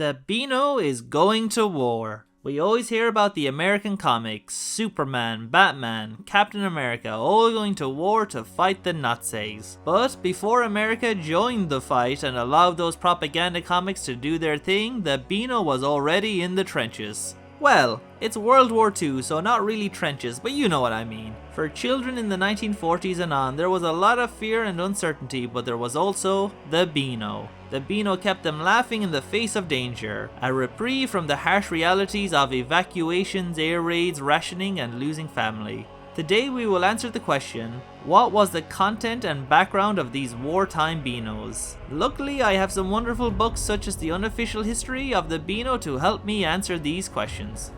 The Beano is going to war. We always hear about the American comics, Superman, Batman, Captain America, all going to war to fight the Nazis. But before America joined the fight and allowed those propaganda comics to do their thing, the Beano was already in the trenches. Well, it's World War II, so not really trenches, but you know what I mean. For children in the 1940s and on, there was a lot of fear and uncertainty, but there was also the Beano. The Beano kept them laughing in the face of danger, a reprieve from the harsh realities of evacuations, air raids, rationing, and losing family. Today we will answer the question, what was the content and background of these wartime Beanos? Luckily, I have some wonderful books such as The Unofficial History of the Beano to help me answer these questions.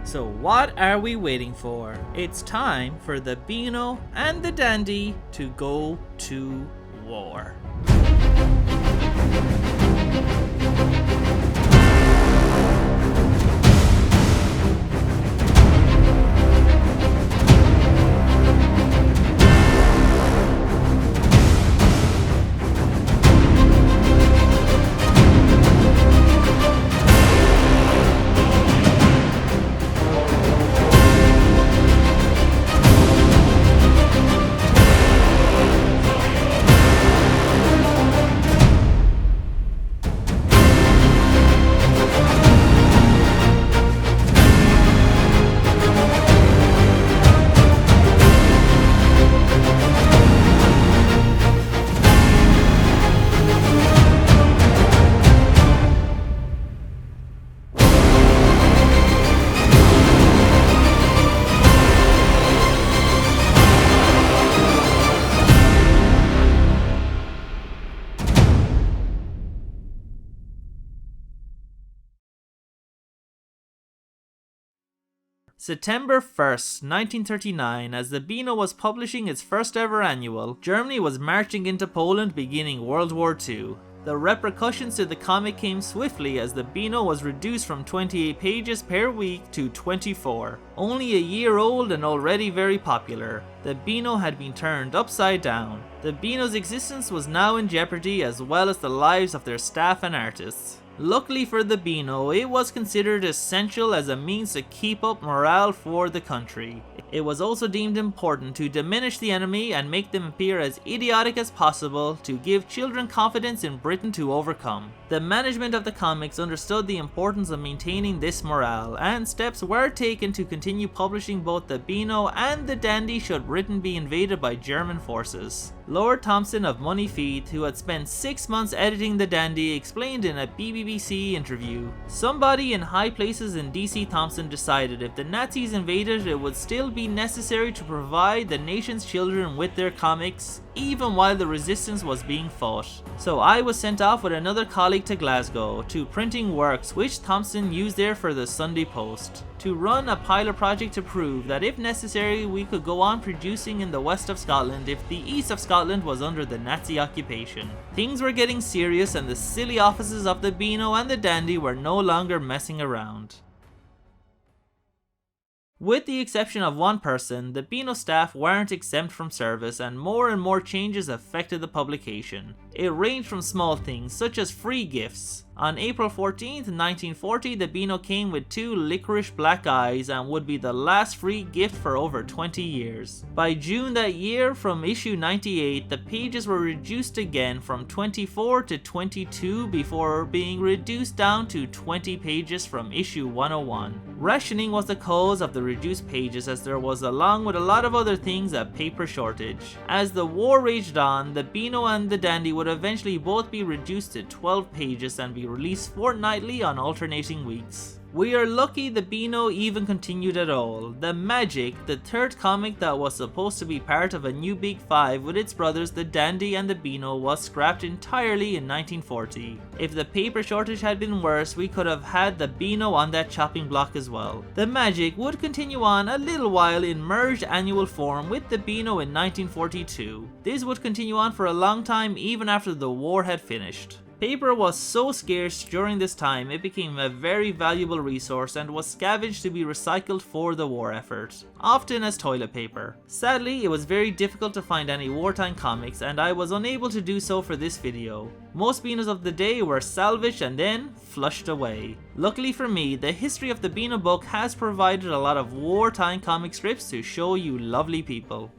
So what are we waiting for? It's time for the Beano and the Dandy to go to war. September 1st, 1939, as the Beano was publishing its first ever annual, Germany was marching into Poland beginning World War II. The repercussions to the comic came swiftly as the Beano was reduced from 28 pages per week to 24. Only a year old and already very popular, the Beano had been turned upside down. The Beano's existence was now in jeopardy as well as the lives of their staff and artists. Luckily for the Beano, it was considered essential as a means to keep up morale for the country. It was also deemed important to diminish the enemy and make them appear as idiotic as possible to give children confidence in Britain to overcome. The management of the comics understood the importance of maintaining this morale, and steps were taken to continue publishing both the Beano and the Dandy should Britain be invaded by German forces. Lord Thompson of Moneyfeet, who had spent 6 months editing the Dandy, explained in a BBC interview, "Somebody in high places in DC Thompson decided if the Nazis invaded it would still be necessary to provide the nation's children with their comics, even while the resistance was being fought. So I was sent off with another colleague to Glasgow, to printing works which Thompson used there for the Sunday Post, to run a pilot project to prove that if necessary we could go on producing in the west of Scotland if the east of Scotland was under the Nazi occupation." Things were getting serious and the silly offices of the Beano and the Dandy were no longer messing around. With the exception of one person, the Beano staff weren't exempt from service and more changes affected the publication. It ranged from small things such as free gifts. On April 14th, 1940, the Beano came with 2 licorice black eyes and would be the last free gift for over 20 years. By June that year, from issue 98, the pages were reduced again from 24 to 22 before being reduced down to 20 pages from issue 101. Rationing was the cause of the reduced pages, as there was, along with a lot of other things, a paper shortage. As the war raged on, the Beano and the Dandy would eventually both be reduced to 12 pages and be released fortnightly on alternating weeks. We are lucky the Beano even continued at all. The Magic, the third comic that was supposed to be part of a new Big Five with its brothers the Dandy and the Beano, was scrapped entirely in 1940. If the paper shortage had been worse, we could have had the Beano on that chopping block as well. The Magic would continue on a little while in merged annual form with the Beano in 1942. This would continue on for a long time even after the war had finished. Paper was so scarce during this time it became a very valuable resource and was scavenged to be recycled for the war effort, often as toilet paper. Sadly, it was very difficult to find any wartime comics and I was unable to do so for this video. Most Beanos of the day were salvaged and then flushed away. Luckily for me, the history of the Beano book has provided a lot of wartime comic strips to show you lovely people.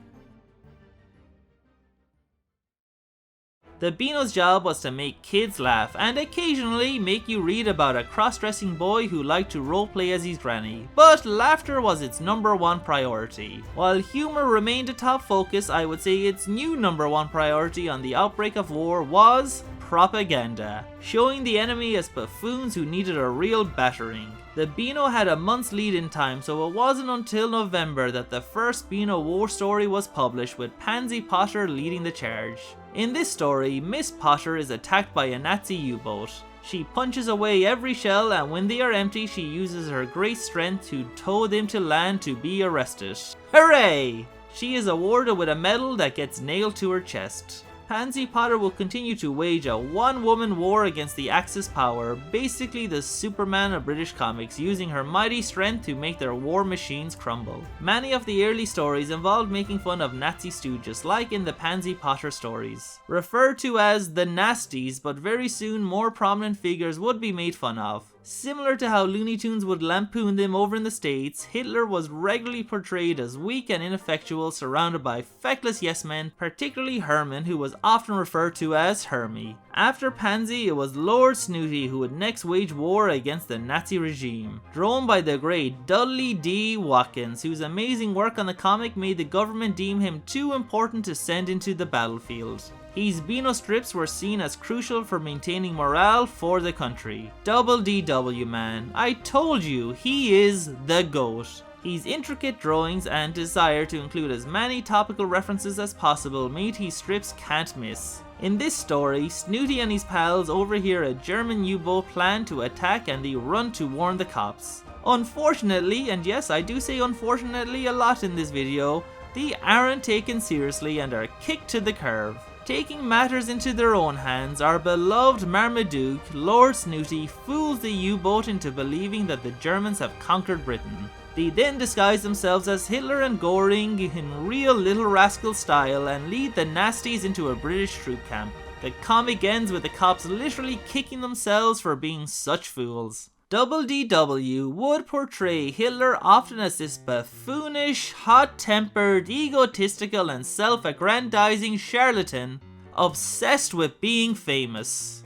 The Beano's job was to make kids laugh and occasionally make you read about a cross-dressing boy who liked to roleplay as his granny, but laughter was its #1 priority. While humor remained a top focus, I would say its new #1 priority on the outbreak of war was propaganda, showing the enemy as buffoons who needed a real battering. The Beano had a month's lead in time, so it wasn't until November that the first Beano war story was published, with Pansy Potter leading the charge. In this story, Miss Potter is attacked by a Nazi U-boat. She punches away every shell, and when they are empty she uses her great strength to tow them to land to be arrested. Hooray! She is awarded with a medal that gets nailed to her chest. Pansy Potter will continue to wage a one-woman war against the Axis power, basically the Superman of British comics, using her mighty strength to make their war machines crumble. Many of the early stories involved making fun of Nazi stooges, like in the Pansy Potter stories. Referred to as the Nasties, but very soon more prominent figures would be made fun of. Similar to how Looney Tunes would lampoon them over in the States, Hitler was regularly portrayed as weak and ineffectual, surrounded by feckless yes-men, particularly Herman, who was often referred to as Hermie. After Pansy, it was Lord Snooty who would next wage war against the Nazi regime, drawn by the great Dudley D Watkins, whose amazing work on the comic made the government deem him too important to send into the battlefield. His Beano strips were seen as crucial for maintaining morale for the country. Double DW man, I told you, he is the GOAT. His intricate drawings and desire to include as many topical references as possible made his strips can't miss. In this story, Snooty and his pals overhear a German U-boat plan to attack and they run to warn the cops. Unfortunately, and yes, I do say unfortunately a lot in this video, they aren't taken seriously and are kicked to the curb. Taking matters into their own hands, our beloved Marmaduke, Lord Snooty, fools the U-boat into believing that the Germans have conquered Britain. They then disguise themselves as Hitler and Göring in real Little Rascal style and lead the Nasties into a British troop camp. The comic ends with the cops literally kicking themselves for being such fools. Double DW would portray Hitler often as this buffoonish, hot-tempered, egotistical and self-aggrandizing charlatan obsessed with being famous.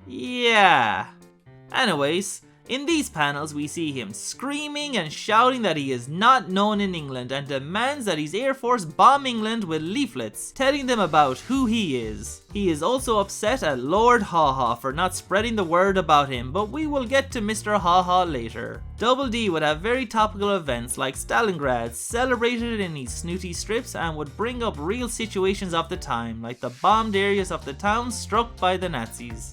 Yeah. Anyways, in these panels we see him screaming and shouting that he is not known in England and demands that his Air Force bomb England with leaflets telling them about who he is. He is also upset at Lord Haw-Haw for not spreading the word about him, but we will get to Mr. Haw-Haw later. Double D would have very topical events like Stalingrad celebrated in his Snooty strips and would bring up real situations of the time, like the bombed areas of the towns struck by the Nazis.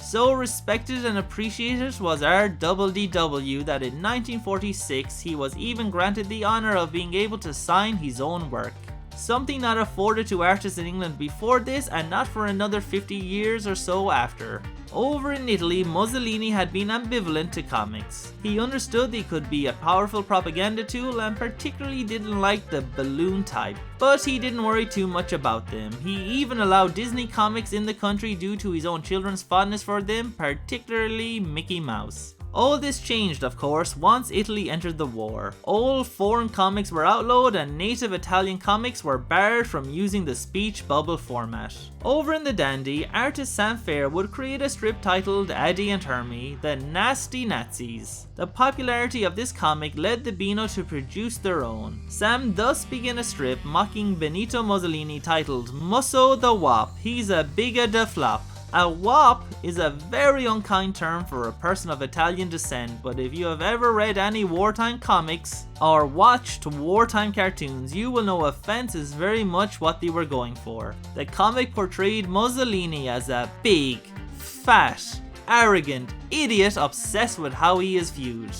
So respected and appreciated was our Double DW that in 1946 he was even granted the honour of being able to sign his own work. Something not afforded to artists in England before this and not for another 50 years or so after. Over in Italy, Mussolini had been ambivalent to comics. He understood they could be a powerful propaganda tool and particularly didn't like the balloon type. But he didn't worry too much about them. He even allowed Disney comics in the country due to his own children's fondness for them, particularly Mickey Mouse. All this changed, of course, once Italy entered the war. All foreign comics were outlawed and native Italian comics were barred from using the speech bubble format. Over in the Dandy, artist Sam Fair would create a strip titled Addie and Hermie, The Nasty Nazis. The popularity of this comic led the Beano to produce their own. Sam thus began a strip mocking Benito Mussolini titled Musso the Wop, He's a Bigger da Flop. A wop is a very unkind term for a person of Italian descent, but if you have ever read any wartime comics or watched wartime cartoons, you will know offense is very much what they were going for. The comic portrayed Mussolini as a big, fat, arrogant idiot obsessed with how he is viewed.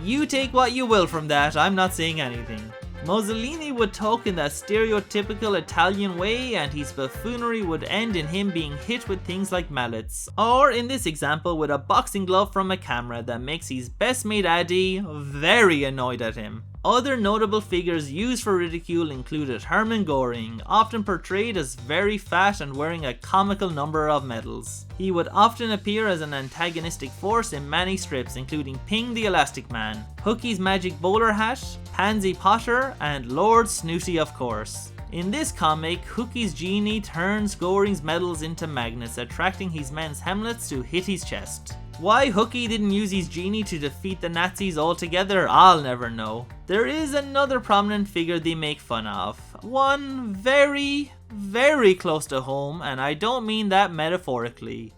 You take what you will from that, I'm not saying anything. Mussolini would talk in that stereotypical Italian way, and his buffoonery would end in him being hit with things like mallets, or in this example with a boxing glove from a camera that makes his best mate Addy very annoyed at him. Other notable figures used for ridicule included Hermann Göring, often portrayed as very fat and wearing a comical number of medals. He would often appear as an antagonistic force in many strips, including Ping the Elastic Man, Hookie's Magic Bowler Hat, Pansy Potter, and Lord Snooty, of course. In this comic, Hookie's genie turns Göring's medals into magnets, attracting his men's helmets to hit his chest. Why Hookie didn't use his genie to defeat the Nazis altogether, I'll never know. There is another prominent figure they make fun of. One very, very close to home, and I don't mean that metaphorically.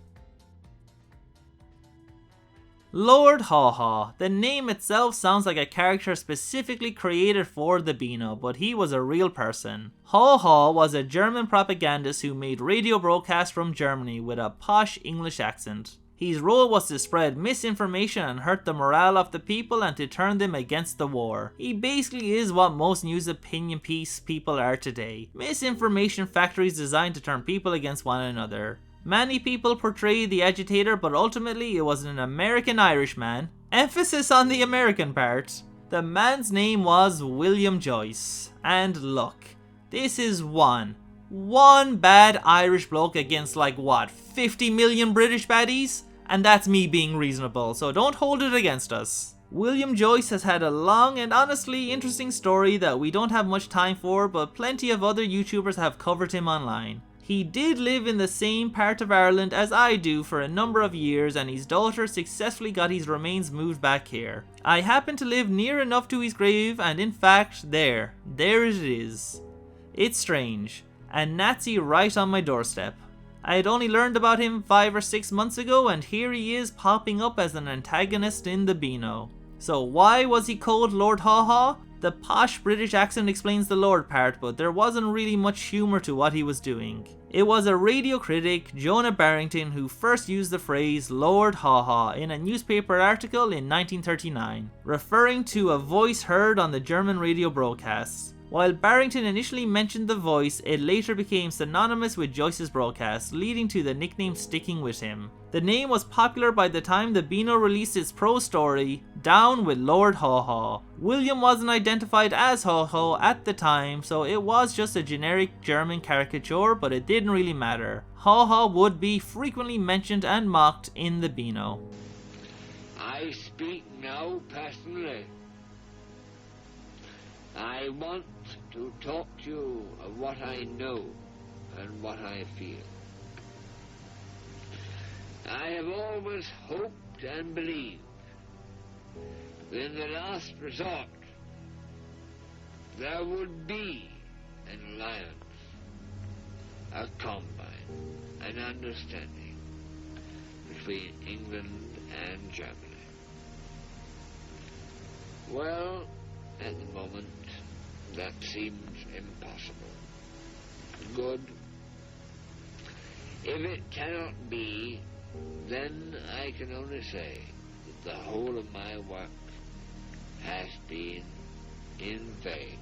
Lord Haw-Haw. The name itself sounds like a character specifically created for the Beano, but he was a real person. Haw-Haw was a German propagandist who made radio broadcasts from Germany with a posh English accent. His role was to spread misinformation and hurt the morale of the people and to turn them against the war. He basically is what most news opinion piece people are today. Misinformation factories designed to turn people against one another. Many people portray the agitator, but ultimately it was an American Irishman. Emphasis on the American part. The man's name was William Joyce. And look, this is one bad Irish bloke against like what, 50 million British baddies? And that's me being reasonable, so don't hold it against us. William Joyce has had a long and honestly interesting story that we don't have much time for, but plenty of other YouTubers have covered him online. He did live in the same part of Ireland as I do for a number of years, and his daughter successfully got his remains moved back here. I happen to live near enough to his grave, and in fact, there it is. It's strange. A Nazi right on my doorstep. I had only learned about him 5 or 6 months ago, and here he is popping up as an antagonist in the Beano. So why was he called Lord Haw-Haw? The posh British accent explains the Lord part, but there wasn't really much humour to what he was doing. It was a radio critic, Jonah Barrington, who first used the phrase Lord Haw-Haw in a newspaper article in 1939, referring to a voice heard on the German radio broadcasts. While Barrington initially mentioned the voice, it later became synonymous with Joyce's broadcast, leading to the nickname sticking with him. The name was popular by the time the Beano released its prose story, Down with Lord Haw-Haw. William wasn't identified as Haw-Haw at the time, so it was just a generic German caricature, but it didn't really matter. Haw-Haw would be frequently mentioned and mocked in the Beano. I speak now personally. I want to talk to you of what I know and what I feel. I have always hoped and believed that in the last resort there would be an alliance, a combine, an understanding between England and Germany. Well, at the moment, that seems impossible. Good. If it cannot be, then I can only say that the whole of my work has been in vain.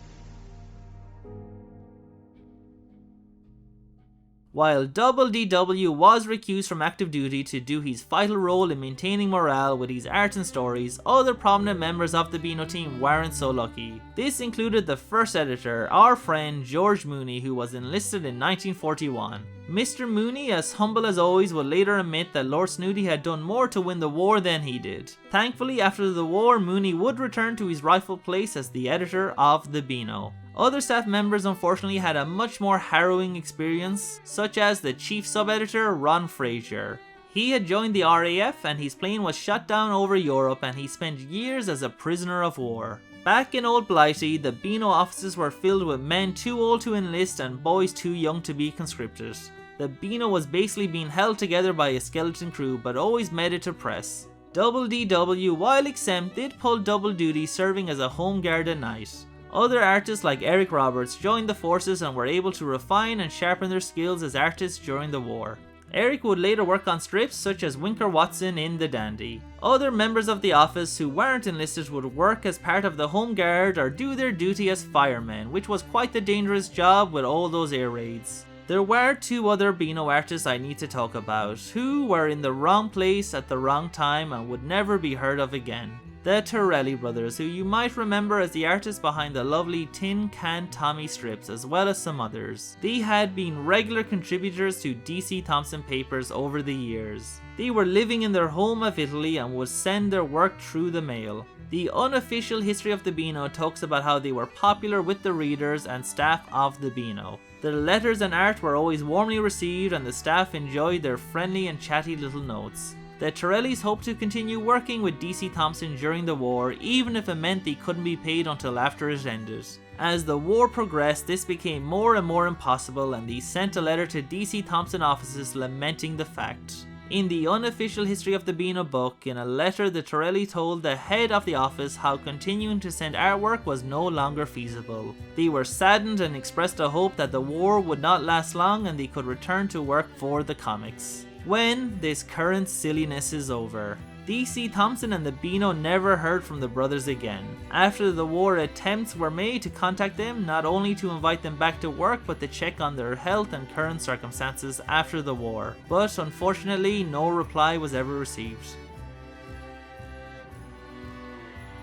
While Double DW was recused from active duty to do his vital role in maintaining morale with his art and stories, other prominent members of the Beano team weren't so lucky. This included the first editor, our friend George Mooney, who was enlisted in 1941. Mr. Mooney, as humble as always, would later admit that Lord Snooty had done more to win the war than he did. Thankfully, after the war, Mooney would return to his rightful place as the editor of the Beano. Other staff members unfortunately had a much more harrowing experience, such as the chief sub-editor Ron Fraser. He had joined the RAF and his plane was shot down over Europe, and he spent years as a prisoner of war. Back in Old Blighty, the Beano offices were filled with men too old to enlist and boys too young to be conscripted. The Beano was basically being held together by a skeleton crew, but always made it to press. Double DW, while exempt, did pull double duty, serving as a home guard at night. Other artists like Eric Roberts joined the forces and were able to refine and sharpen their skills as artists during the war. Eric would later work on strips such as Winker Watson in The Dandy. Other members of the office who weren't enlisted would work as part of the Home Guard or do their duty as firemen, which was quite the dangerous job with all those air raids. There were 2 other Beano artists I need to talk about, who were in the wrong place at the wrong time and would never be heard of again. The Torelli Brothers, who you might remember as the artists behind the lovely Tin Can Tommy strips, as well as some others. They had been regular contributors to DC Thomson papers over the years. They were living in their home of Italy and would send their work through the mail. The unofficial history of the Beano talks about how they were popular with the readers and staff of the Beano. Their letters and art were always warmly received and the staff enjoyed their friendly and chatty little notes. The Torellis hoped to continue working with DC Thomson during the war, even if it meant they couldn't be paid until after it ended. As the war progressed, this became more and more impossible and they sent a letter to DC Thomson offices lamenting the fact. In the unofficial history of the Beano book, in a letter the Torelli told the head of the office how continuing to send artwork was no longer feasible. They were saddened and expressed a hope that the war would not last long and they could return to work for the comics. When this current silliness is over. DC Thomson and the Beano never heard from the brothers again. After the war, attempts were made to contact them, not only to invite them back to work but to check on their health and current circumstances after the war. But unfortunately, no reply was ever received.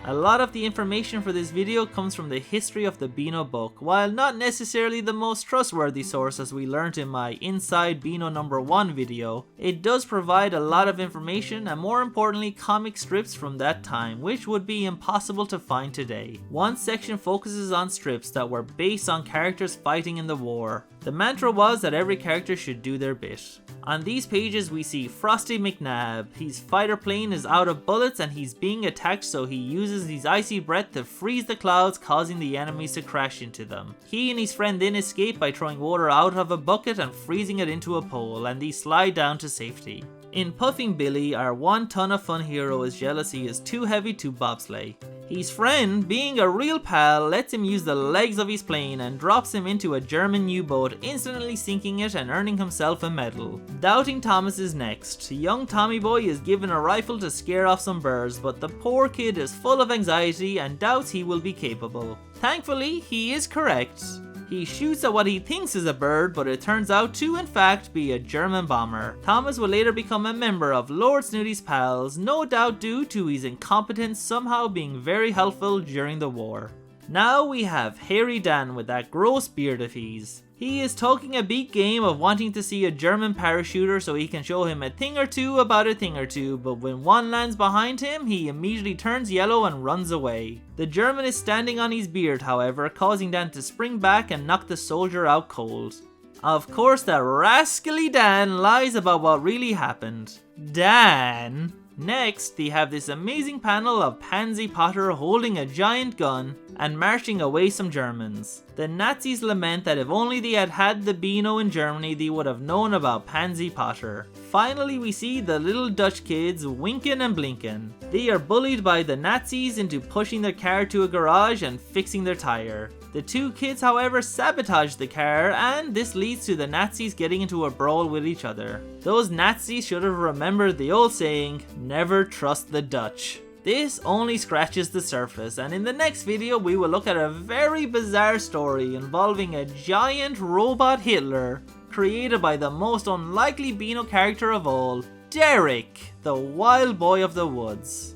A lot of the information for this video comes from the history of the Beano book. While not necessarily the most trustworthy source as we learned in my Inside Beano number 1 video, it does provide a lot of information and more importantly comic strips from that time, which would be impossible to find today. One section focuses on strips that were based on characters fighting in the war. The mantra was that every character should do their bit. On these pages we see Frosty McNabb. His fighter plane is out of bullets and he's being attacked, so he uses his icy breath to freeze the clouds, causing the enemies to crash into them. He and his friend then escape by throwing water out of a bucket and freezing it into a pole, and they slide down to safety. In Puffing Billy, our 1 ton of fun hero is jealous he is too heavy to bobsleigh. His friend, being a real pal, lets him use the legs of his plane and drops him into a German U-boat, instantly sinking it and earning himself a medal. Doubting Thomas is next. Young Tommy Boy is given a rifle to scare off some birds, but the poor kid is full of anxiety and doubts he will be capable. Thankfully, he is correct. He shoots at what he thinks is a bird, but it turns out to in fact be a German bomber. Thomas will later become a member of Lord Snooty's pals, no doubt due to his incompetence somehow being very helpful during the war. Now we have Hairy Dan with that gross beard of his. He is talking a big game of wanting to see a German parachuter so he can show him a thing or two about a thing or two, but when one lands behind him, he immediately turns yellow and runs away. The German is standing on his beard, however, causing Dan to spring back and knock the soldier out cold. Of course, that rascally Dan lies about what really happened. Dan! Next, they have this amazing panel of Pansy Potter holding a giant gun and marching away some Germans. The Nazis lament that if only they had had the Beano in Germany, they would have known about Pansy Potter. Finally, we see the little Dutch kids winking and blinking. They are bullied by the Nazis into pushing their car to a garage and fixing their tire. The 2 kids, however, sabotage the car, and this leads to the Nazis getting into a brawl with each other. Those Nazis should have remembered the old saying, never trust the Dutch. This only scratches the surface, and in the next video we will look at a very bizarre story involving a giant robot Hitler created by the most unlikely Beano character of all, Derek, the wild boy of the woods.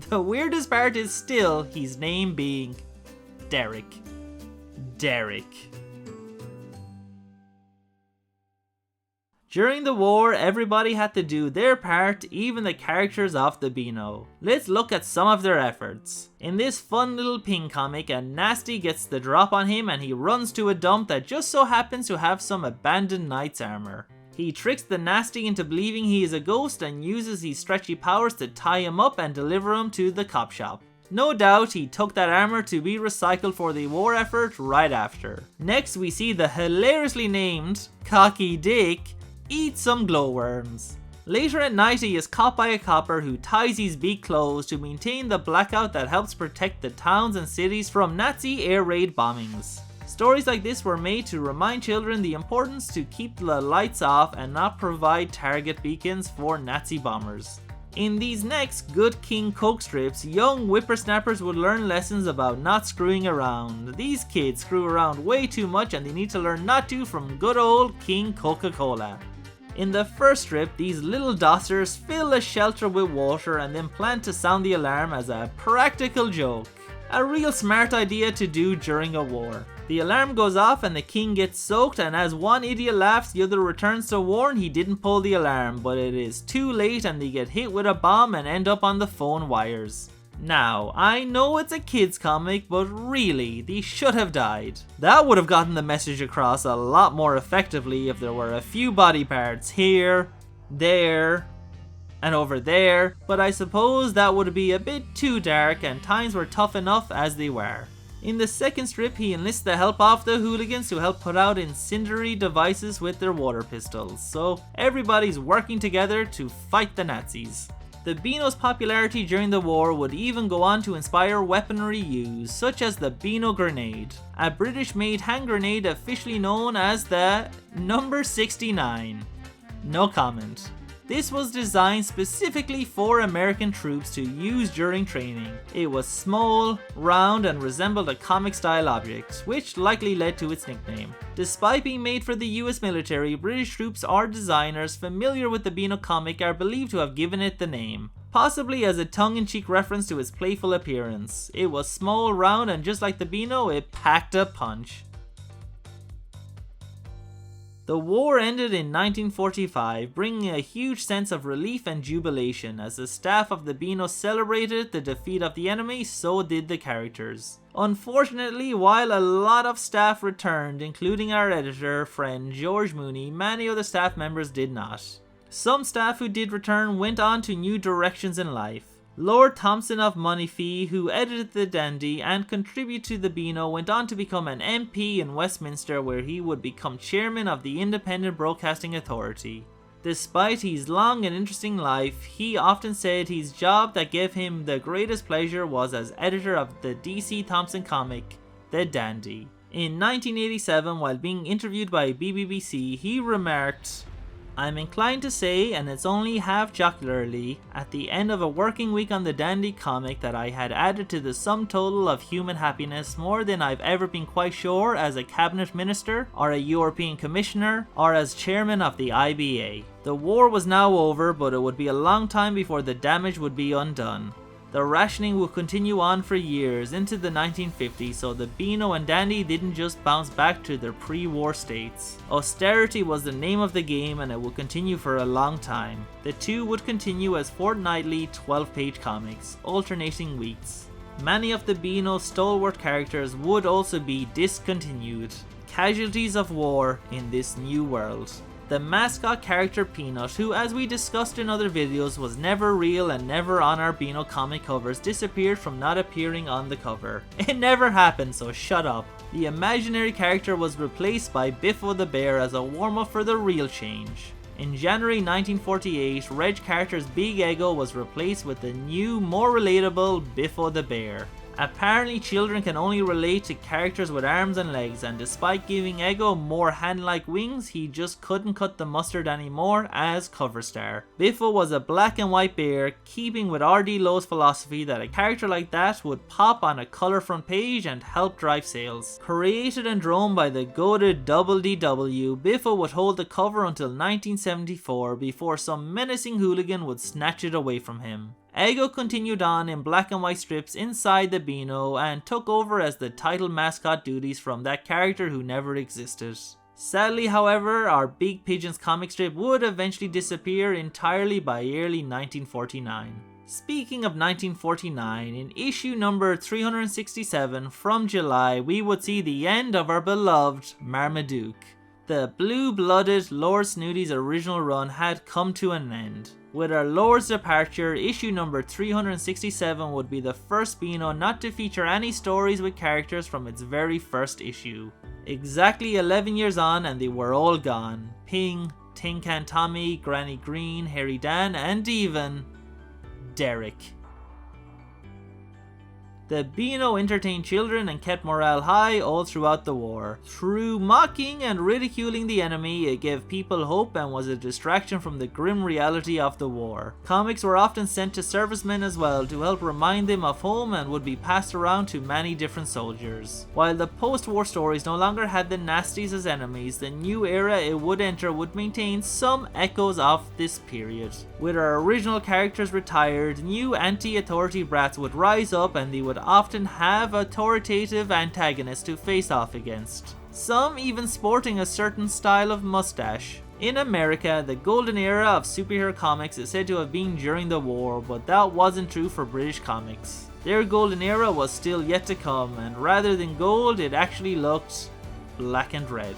The weirdest part is still his name being Derek. During the war, everybody had to do their part, even the characters of the Beano. Let's look at some of their efforts. In this fun little ping comic, a nasty gets the drop on him and he runs to a dump that just so happens to have some abandoned knight's armor. He tricks the nasty into believing he is a ghost and uses his stretchy powers to tie him up and deliver him to the cop shop. No doubt he took that armor to be recycled for the war effort right after. Next we see the hilariously named Cocky Dick eat some glowworms. Later at night he is caught by a copper who ties his beak closed to maintain the blackout that helps protect the towns and cities from Nazi air raid bombings. Stories like this were made to remind children the importance to keep the lights off and not provide target beacons for Nazi bombers. In these next Good King Coke strips, young whippersnappers would learn lessons about not screwing around. These kids screw around way too much and they need to learn not to from good old King Coca-Cola. In the first strip, these little dossers fill a shelter with water and then plan to sound the alarm as a practical joke. A real smart idea to do during a war. The alarm goes off and the king gets soaked, and as one idiot laughs, the other returns to warn he didn't pull the alarm, but it is too late and they get hit with a bomb and end up on the phone wires. Now, I know it's a kids comic, but really, they should have died. That would have gotten the message across a lot more effectively if there were a few body parts here, there, and over there, but I suppose that would be a bit too dark and times were tough enough as they were. In the second strip, he enlists the help of the hooligans to help put out incendiary devices with their water pistols, so everybody's working together to fight the Nazis. The Beano's popularity during the war would even go on to inspire weaponry used, such as the Beano grenade, a British-made hand grenade officially known as the number 69. No comment. This was designed specifically for American troops to use during training. It was small, round, and resembled a comic-style object, which likely led to its nickname. Despite being made for the US military, British troops or designers familiar with the Beano comic are believed to have given it the name, possibly as a tongue-in-cheek reference to its playful appearance. It was small, round, and just like the Beano, it packed a punch. The war ended in 1945, bringing a huge sense of relief and jubilation. As the staff of the Beano celebrated the defeat of the enemy, so did the characters. Unfortunately, while a lot of staff returned, including our editor friend George Mooney, many other staff members did not. Some staff who did return went on to new directions in life. Lord Thompson of Montefiore, who edited the Dandy and contributed to the Beano, went on to become an MP in Westminster, where he would become chairman of the Independent Broadcasting Authority. Despite his long and interesting life, he often said his job that gave him the greatest pleasure was as editor of the DC Thompson comic, The Dandy. In 1987, while being interviewed by BBC, he remarked, "I'm inclined to say, and it's only half jocularly, at the end of a working week on the Dandy comic that I had added to the sum total of human happiness more than I've ever been quite sure as a cabinet minister, or a European commissioner, or as chairman of the IBA. The war was now over, but it would be a long time before the damage would be undone. The rationing would continue on for years into the 1950s, so the Beano and Dandy didn't just bounce back to their pre-war states. Austerity was the name of the game, and it would continue for a long time. The two would continue as fortnightly 12-page comics, alternating weeks. Many of the Beano stalwart characters would also be discontinued, casualties of war in this new world. The mascot character Peanut, who as we discussed in other videos was never real and never on our Beano comic covers, disappeared from not appearing on the cover. It never happened, so shut up. The imaginary character was replaced by Biffo the Bear as a warm-up for the real change. In January 1948, Reg Carter's Big Eggo was replaced with the new, more relatable Biffo the Bear. Apparently children can only relate to characters with arms and legs, and despite giving Eggo more hand-like wings, he just couldn't cut the mustard anymore as cover star. Biffo was a black and white bear, keeping with R.D. Lowe's philosophy that a character like that would pop on a colour front page and help drive sales. Created and drawn by the goated Dudley D Biffo would hold the cover until 1974 before some menacing hooligan would snatch it away from him. Eggo continued on in black and white strips inside the Beano and took over as the title mascot duties from that character who never existed. Sadly, however, our Big Pigeons comic strip would eventually disappear entirely by early 1949. Speaking of 1949, in issue number 367 from July, we would see the end of our beloved Marmaduke. The blue-blooded Lord Snooty's original run had come to an end. With our Lord's departure, issue number 367 would be the first Beano not to feature any stories with characters from its very first issue. Exactly 11 years on and they were all gone. Ping, Tin Can Tommy, Granny Green, Harry Dan, and even Derek. The Beano entertained children and kept morale high all throughout the war. Through mocking and ridiculing the enemy, it gave people hope and was a distraction from the grim reality of the war. Comics were often sent to servicemen as well to help remind them of home and would be passed around to many different soldiers. While the post-war stories no longer had the nasties as enemies, the new era it would enter would maintain some echoes of this period. With our original characters retired, new anti-authority brats would rise up and they would often have authoritative antagonists to face off against, some even sporting a certain style of mustache. In America, the golden era of superhero comics is said to have been during the war, but that wasn't true for British comics. Their golden era was still yet to come, and rather than gold, it actually looked black and red.